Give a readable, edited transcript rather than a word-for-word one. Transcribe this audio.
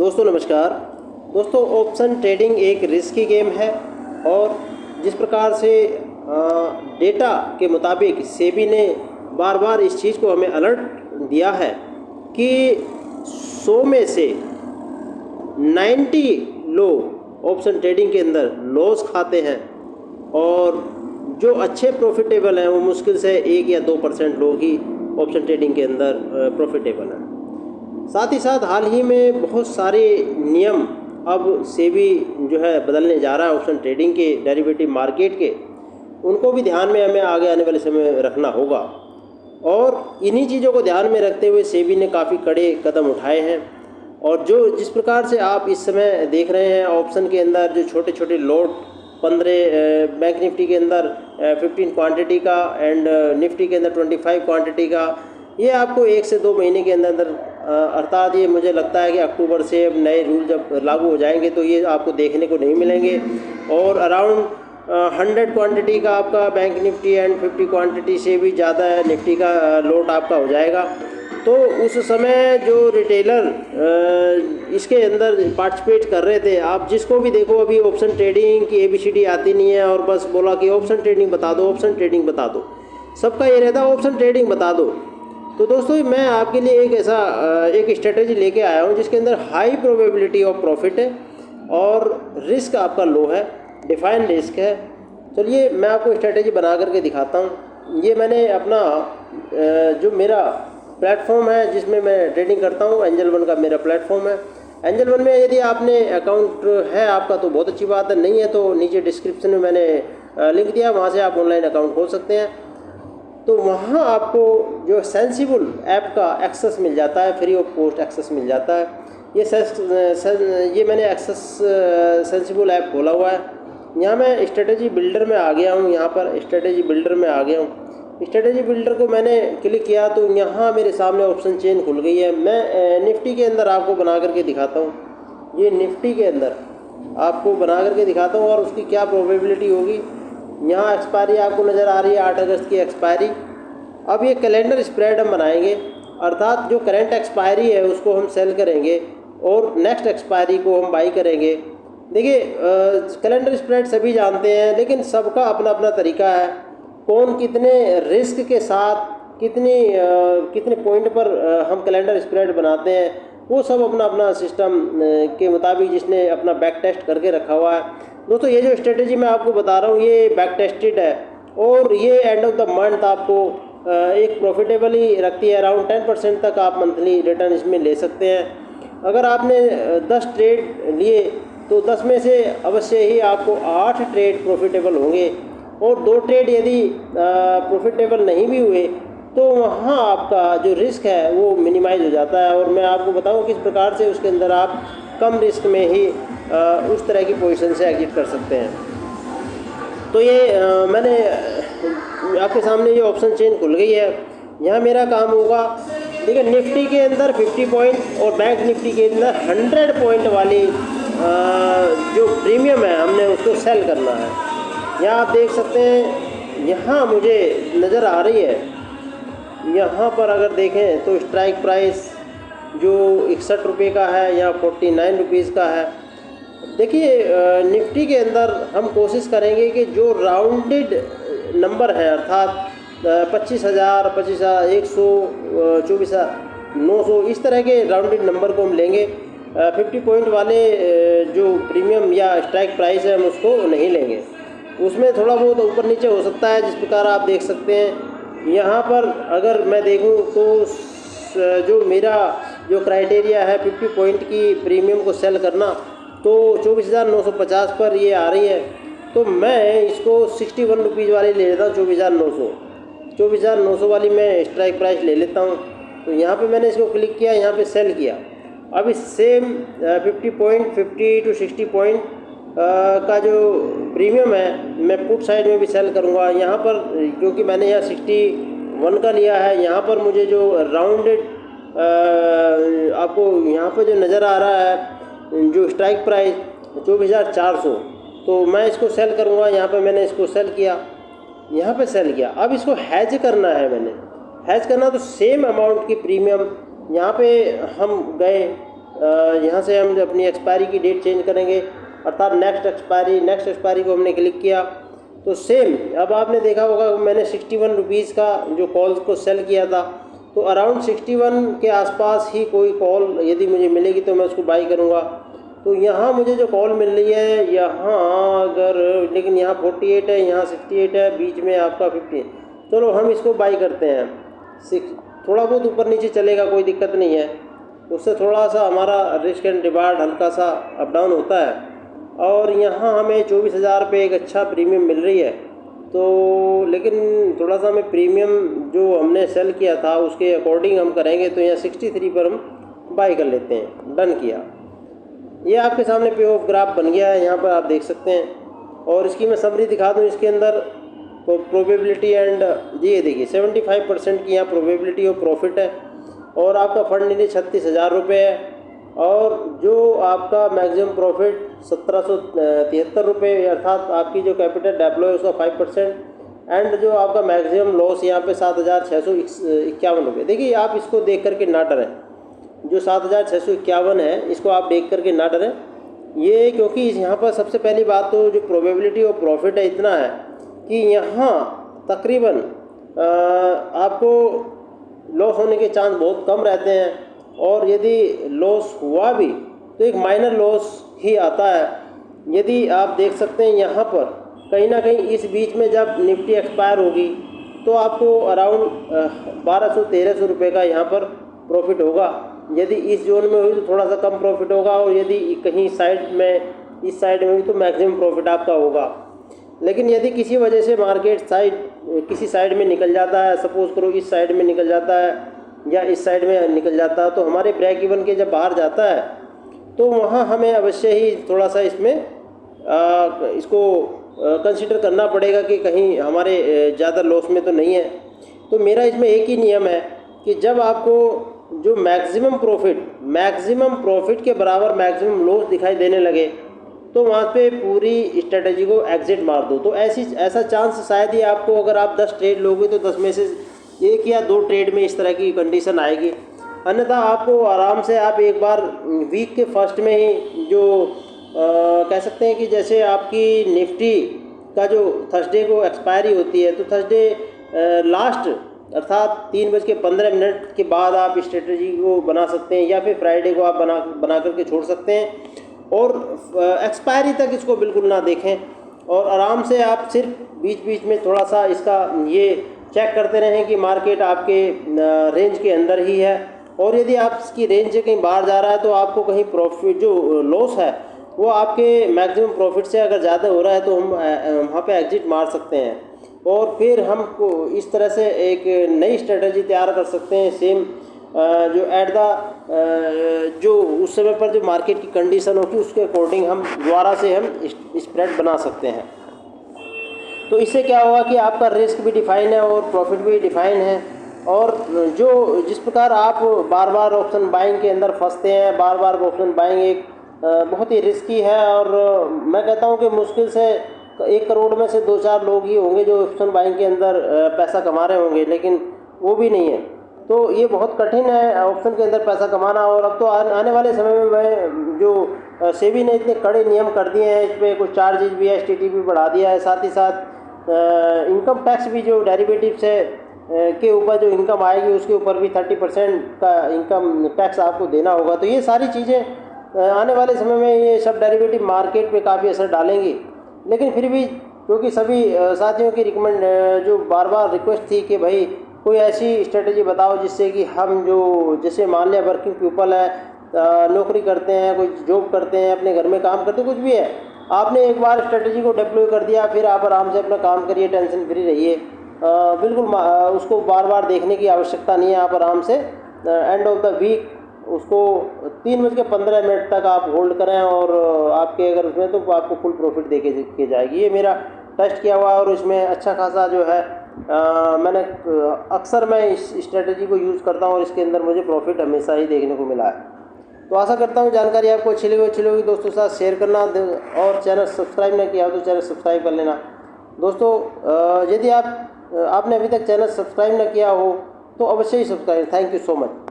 दोस्तों नमस्कार। दोस्तों ऑप्शन ट्रेडिंग एक रिस्की गेम है और जिस प्रकार से डेटा के मुताबिक सेबी ने बार बार इस चीज़ को हमें अलर्ट दिया है कि 100 में से 90 लोग ऑप्शन ट्रेडिंग के अंदर लॉस खाते हैं और जो अच्छे प्रॉफिटेबल हैं वो मुश्किल से 1 या 2% लोग ही ऑप्शन ट्रेडिंग के अंदर प्रॉफिटेबल हैं। साथ ही साथ हाल ही में बहुत सारे नियम अब सेबी जो है बदलने जा रहा है ऑप्शन ट्रेडिंग के, डेरिवेटिव मार्केट के, उनको भी ध्यान में हमें आगे आने वाले समय में रखना होगा। और इन्हीं चीज़ों को ध्यान में रखते हुए सेबी ने काफ़ी कड़े कदम उठाए हैं और जो जिस प्रकार से आप इस समय देख रहे हैं ऑप्शन के अंदर जो छोटे छोटे लॉट 15 बैंक निफ्टी के अंदर 15 क्वांटिटी का एंड निफ्टी के अंदर 25 क्वांटिटी का, ये आपको 1 से 2 महीने के अंदर अर्थात ये मुझे लगता है कि अक्टूबर से अब नए रूल जब लागू हो जाएंगे तो ये आपको देखने को नहीं मिलेंगे। और अराउंड 100 क्वांटिटी का आपका बैंक निफ्टी एंड 50 क्वांटिटी से भी ज़्यादा निफ्टी का लोट आपका हो जाएगा। तो उस समय जो रिटेलर इसके अंदर पार्टिसिपेट कर रहे थे, आप जिसको भी देखो अभी ऑप्शन ट्रेडिंग की ABCD आती नहीं है और बस बोला कि ऑप्शन ट्रेडिंग बता दो, ऑप्शन ट्रेडिंग बता दो, सबका ये रहता है ऑप्शन ट्रेडिंग बता दो। तो दोस्तों मैं आपके लिए एक स्ट्रेटेजी लेके आया हूँ जिसके अंदर हाई प्रोबेबिलिटी ऑफ प्रॉफिट है और रिस्क आपका लो है, डिफाइंड रिस्क है। चलिए मैं आपको स्ट्रेटेजी बना करके दिखाता हूँ। ये मैंने अपना जो मेरा प्लेटफॉर्म है जिसमें मैं ट्रेडिंग करता हूँ, एंजल वन का मेरा प्लेटफॉर्म है। एंजल वन में यदि आपने अकाउंट है आपका तो बहुत अच्छी बात है, नहीं है तो नीचे डिस्क्रिप्शन में मैंने लिंक दिया, वहाँ से आप ऑनलाइन अकाउंट खोल सकते हैं। तो वहाँ आपको जो सेंसिबल ऐप का एक्सेस मिल जाता है, फ्री ऑफ कॉस्ट एक्सेस मिल जाता है। ये मैंने एक्सेस सेंसिबल ऐप खोला हुआ है। यहाँ मैं स्ट्रेटेजी बिल्डर में आ गया हूँ, यहाँ पर स्ट्रेटेजी बिल्डर में आ गया हूँ। स्ट्रेटेजी बिल्डर को मैंने क्लिक किया तो यहाँ मेरे सामने ऑप्शन चेन खुल गई है। मैं निफ्टी के अंदर आपको बना करके दिखाता हूँ, ये निफ्टी के अंदर आपको बना करके दिखाता हूँ और उसकी क्या प्रोबेबिलिटी होगी। यहाँ एक्सपायरी आपको नज़र आ रही है 8 अगस्त की एक्सपायरी। अब ये कैलेंडर स्प्रेड हम बनाएंगे, अर्थात जो करंट एक्सपायरी है उसको हम सेल करेंगे और नेक्स्ट एक्सपायरी को हम बाई करेंगे। देखिए कैलेंडर स्प्रेड सभी जानते हैं लेकिन सबका अपना अपना तरीका है, कौन कितने रिस्क के साथ कितने पॉइंट पर हम कैलेंडर स्प्रेड बनाते हैं, वो सब अपना अपना सिस्टम के मुताबिक जिसने अपना बैक टेस्ट करके रखा हुआ है। दोस्तों ये जो स्ट्रेटेजी मैं आपको बता रहा हूँ ये बैक टेस्टेड है और ये एंड ऑफ द मंथ आपको एक प्रॉफिटेबली रखती है। अराउंड 10% तक आप मंथली रिटर्न इसमें ले सकते हैं। अगर आपने 10 ट्रेड लिए तो 10 में से अवश्य ही आपको 8 ट्रेड प्रॉफिटेबल होंगे और 2 ट्रेड यदि प्रॉफिटेबल नहीं भी हुए तो वहाँ आपका जो रिस्क है वो मिनिमाइज हो जाता है। और मैं आपको बताऊँ किस प्रकार से उसके अंदर आप कम रिस्क में ही उस तरह की पोजीशन से एग्जिट कर सकते हैं। तो ये मैंने आपके सामने ये ऑप्शन चेन खुल गई है। यहाँ मेरा काम होगा, देखिए निफ्टी के अंदर 50 पॉइंट और बैंक निफ्टी के अंदर 100 पॉइंट वाली जो प्रीमियम है हमने उसको सेल करना है। यहाँ आप देख सकते हैं, यहाँ मुझे नज़र आ रही है, यहाँ पर अगर देखें तो स्ट्राइक प्राइस जो 61 रुपये का है या 49 रुपीज़ का है। देखिए निफ्टी के अंदर हम कोशिश करेंगे कि जो राउंडेड नंबर है अर्थात 25,000, 25,000, 100, 24,900 इस तरह के राउंडेड नंबर को हम लेंगे। 50 पॉइंट वाले जो प्रीमियम या स्ट्राइक प्राइस है हम उसको नहीं लेंगे, उसमें थोड़ा बहुत ऊपर नीचे हो सकता है। जिस प्रकार आप देख सकते हैं यहाँ पर अगर मैं देखूँ तो जो मेरा जो क्राइटेरिया है 50 पॉइंट की प्रीमियम को सेल करना तो 24,950 पर ये आ रही है। तो मैं इसको 61 रुपीज़ वाली ले लेता हूँ, 24,900 वाली मैं स्ट्राइक प्राइस ले लेता हूँ। तो यहाँ पे मैंने इसको क्लिक किया, यहाँ पे सेल किया। अब इस सेम 50 पॉइंट 50 to 60 पॉइंट का जो प्रीमियम है मैं पुट साइड में भी सेल करूँगा। यहाँ पर क्योंकि मैंने यहाँ 61 का लिया है, यहाँ पर मुझे जो राउंडेड आपको यहाँ पर जो नज़र आ रहा है जो स्ट्राइक प्राइस 24,400, तो मैं इसको सेल करूँगा। यहाँ पे मैंने इसको सेल किया, यहाँ पे सेल किया। अब इसको हैज करना है, मैंने हैज करना तो सेम अमाउंट की प्रीमियम यहाँ पे हम गए यहाँ से हम अपनी एक्सपायरी की डेट चेंज करेंगे, अर्थात नेक्स्ट एक्सपायरी को हमने क्लिक किया तो सेम अब आपने देखा होगा मैंने 61 रुपीज़ का जो कॉल्स को सेल किया था, तो अराउंड 61 के आसपास ही कोई कॉल यदि मुझे मिलेगी तो मैं उसको बाई करूँगा। तो यहाँ मुझे जो कॉल मिल रही है यहाँ अगर, लेकिन यहाँ 48 है, यहाँ 68 है, बीच में आपका 50 है। चलो हम इसको बाई करते हैं। थोड़ा बहुत ऊपर नीचे चलेगा, कोई दिक्कत नहीं है, उससे थोड़ा सा हमारा रिस्क एंड रिवार्ड हल्का सा अप डाउन होता है। और यहाँ हमें 24,000 रुपये एक अच्छा प्रीमियम मिल रही है। तो लेकिन थोड़ा सा हमें प्रीमियम जो हमने सेल किया था उसके अकॉर्डिंग हम करेंगे, तो यहाँ 63 पर हम बाई कर लेते हैं। डन किया। ये आपके सामने पे ऑफ ग्राफ बन गया है, यहाँ पर आप देख सकते हैं। और इसकी मैं समरी दिखा दूँ, इसके अंदर तो प्रोबेबिलिटी एंड ये देखिए 75% की यहाँ प्रोबेबिलिटी ऑफ प्रॉफिट है और आपका फंड नीचे 36,000 रुपये है। और जो आपका मैक्सिमम प्रॉफिट 1773 रुपये, अर्थात आपकी जो कैपिटल डेप्लॉय है उसका 5%। एंड जो आपका मैक्सिमम लॉस यहाँ पे 7,651 रुपये। देखिए आप इसको देख करके ना डरें, जो 7,651 है इसको आप देख करके ना डरें। ये क्योंकि यहाँ पर सबसे पहली बात तो जो प्रोबेबिलिटी ऑफ प्रॉफिट है इतना है कि यहाँ तकरीबन आपको लॉस होने के चांस बहुत कम रहते हैं, और यदि लॉस हुआ भी तो एक माइनर लॉस ही आता है। यदि आप देख सकते हैं यहाँ पर कहीं ना कहीं इस बीच में जब निफ्टी एक्सपायर होगी तो आपको अराउंड 1200-1300 रुपये का यहाँ पर प्रॉफिट होगा। यदि इस जोन में हुई तो थोड़ा सा कम प्रॉफिट होगा, और यदि कहीं साइड में इस साइड में हुई तो मैक्सिमम प्रॉफिट आपका होगा। लेकिन यदि किसी वजह से मार्केट किसी साइड में निकल जाता है, सपोज़ करो इस साइड में निकल जाता है या इस साइड में निकल जाता है, तो हमारे ब्रेक इवन के जब बाहर जाता है तो वहाँ हमें अवश्य ही थोड़ा सा इसमें इसको कंसिडर करना पड़ेगा कि कहीं हमारे ज़्यादा लॉस में तो नहीं है। तो मेरा इसमें एक ही नियम है कि जब आपको जो मैक्सिमम प्रॉफिट के बराबर मैक्सिमम लॉस दिखाई देने लगे तो वहाँ पे पूरी स्ट्रेटजी को एग्जिट मार दो। तो ऐसा चांस शायद ही आपको, अगर आप 10 ट्रेड लोगे तो 10 में से 1 या 2 ट्रेड में इस तरह की कंडीशन आएगी। अन्यथा आपको आराम से आप एक बार वीक के फर्स्ट में ही जो कह सकते हैं कि जैसे आपकी निफ्टी का जो थर्सडे को एक्सपायरी होती है, तो थर्सडे लास्ट अर्थात 3:15 के बाद आप स्ट्रेटजी को बना सकते हैं, या फिर फ्राइडे को आप बना करके छोड़ सकते हैं और एक्सपायरी तक इसको बिल्कुल ना देखें, और आराम से आप सिर्फ बीच बीच में थोड़ा सा इसका ये चेक करते रहें कि मार्केट आपके रेंज के अंदर ही है। और यदि आप इसकी रेंज से कहीं बाहर जा रहा है तो आपको कहीं प्रॉफिट जो लॉस है वो आपके मैक्सिमम प्रॉफिट से अगर ज़्यादा हो रहा है तो हम वहाँ पे एग्जिट मार सकते हैं, और फिर हमको इस तरह से एक नई स्ट्रेटजी तैयार कर सकते हैं सेम जो एट द जो उस समय पर जो मार्केट की कंडीशन होगी उसके अकॉर्डिंग हम दोबारा से हम स्प्रेड बना सकते हैं। तो इससे क्या होगा कि आपका रिस्क भी डिफाइन है और प्रॉफिट भी डिफाइन है। और जिस प्रकार आप बार बार ऑप्शन बाइंग के अंदर फंसते हैं, बार बार ऑप्शन बाइंग एक बहुत ही रिस्की है, और मैं कहता हूं कि मुश्किल से 1 करोड़ में से 2-4 लोग ही होंगे जो ऑप्शन बाइंग के अंदर पैसा कमा रहे होंगे, लेकिन वो भी नहीं है। तो ये बहुत कठिन है ऑप्शन के अंदर पैसा कमाना। और अब तो आने वाले समय में मैं जो सेबी ने इतने कड़े नियम कर दिए हैं, इस पर कुछ चार्जेज भी है, STT भी बढ़ा दिया है, साथ ही साथ इनकम टैक्स भी जो डेरिवेटिव्स है के ऊपर जो इनकम आएगी उसके ऊपर भी 30% का इनकम टैक्स आपको देना होगा। तो ये सारी चीज़ें आने वाले समय में ये सब डेरिवेटिव मार्केट पे काफ़ी असर डालेंगी। लेकिन फिर भी क्योंकि सभी साथियों की जो बार बार रिक्वेस्ट थी कि भाई कोई ऐसी स्ट्रेटजी बताओ जिससे कि हम जैसे मान लिया वर्किंग पीपल है, नौकरी करते हैं, कोई जॉब करते हैं, अपने घर में काम करते हैं, कुछ भी है, आपने एक बार स्ट्रेटजी को डिप्लॉय कर दिया, फिर आप आराम से अपना काम करिए, टेंशन फ्री रहिए। बिल्कुल उसको बार बार देखने की आवश्यकता नहीं है। आप आराम से एंड ऑफ द वीक उसको 3:15 तक आप होल्ड करें, और आपके अगर उसमें तो आपको फुल प्रॉफिट दे के जाएगी। ये मेरा टेस्ट किया हुआ है और इसमें अच्छा खासा जो है मैंने अक्सर मैं इस स्ट्रेटजी को यूज़ करता हूँ और इसके अंदर मुझे प्रॉफिट हमेशा ही देखने को मिला है। तो आशा करता हूँ जानकारी आपको अच्छी लगी दोस्तों के साथ शेयर करना, और चैनल सब्सक्राइब नहीं किया हो तो चैनल सब्सक्राइब कर लेना। दोस्तों यदि आपने अभी तक चैनल सब्सक्राइब न किया हो तो अवश्य ही subscribe. Thank you so much.